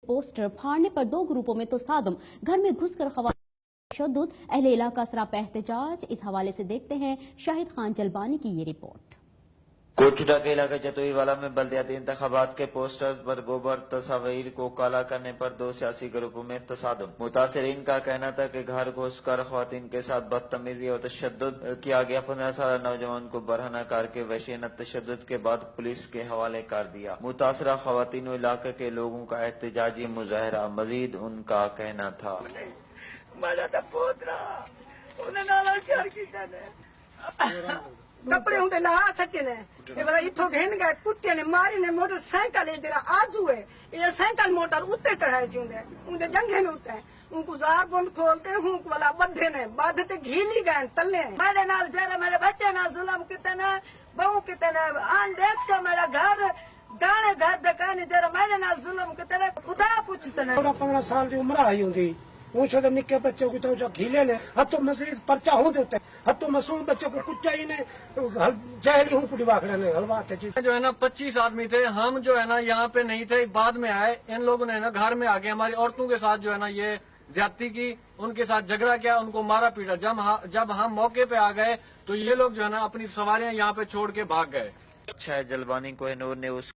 Poster फाड़ने पर 2 ग्रुपों में तसादुम, घर में घुसकर खवातीन तशद्दुद, अहले इलाका सरापा एहतजाज। इस हवाले से देखते हैं शाहिद खान जलबानी की ये रिपोर्ट। कोटुडा के इलाके जतोईवाला में बल्दियाती इंतखाबात के पोस्टर्स पर गोबर तस्वीर को काला करने पर 2 सियासी ग्रुपों में तसादुम। मुतासिरीन का कहना था कि घर घुसकर खवातीन के साथ बदतमीजी और तशद्दुद किया गया। 15 साल नौजवान को बरहना करके वहशीनत तशद्दुद के बाद पुलिस के हवाले कर दिया। मुतासरा खवातीन और इलाके के लोगों का एहतजाजी मुजाहरा। मजीद उनका कहना था, कपड़े होंगे ला सके ने इथो घेन गए कुत्ते ने मारी ने मोटरसाइकिल जरा आजू है ये साइकिल मोटर उत्ते चढ़ाए सी उनके जंगे ने उत्ते उनको जार बंद खोलते हूं वाला बद्धे ने बाधते घीली गए तले मेरे नाल जरा मेरे बच्चे नाल जुल्म कितने बहू कितने आन देख से मेरा घर गाने घर दकाने जरा मेरे नाल जुल्म कितने खुदा पूछते ने 15 साल की उम्र आई होंगी उनसे तो निक्के बच्चों की तो जो घीले ने हथों मजीद पर्चा हो देते हथों मासूम बच्चों को कुछ ही ने जहली हूँ कुड़ी वाखड़े ने हलवाते जो है ना 25 आदमी थे। हम जो है ना यहाँ पे नहीं थे, बाद में आए। इन लोगों ने ना घर में आके हमारी औरतों के साथ जो है ना ये ज्यादती की, उनके साथ झगड़ा किया, उनको मारा पीटा। जब हम मौके पे आ गए तो ये लोग जो है ना अपनी सवारियां यहाँ पे छोड़ के भाग गए। शायद जलबानी कोहिनूर ने उस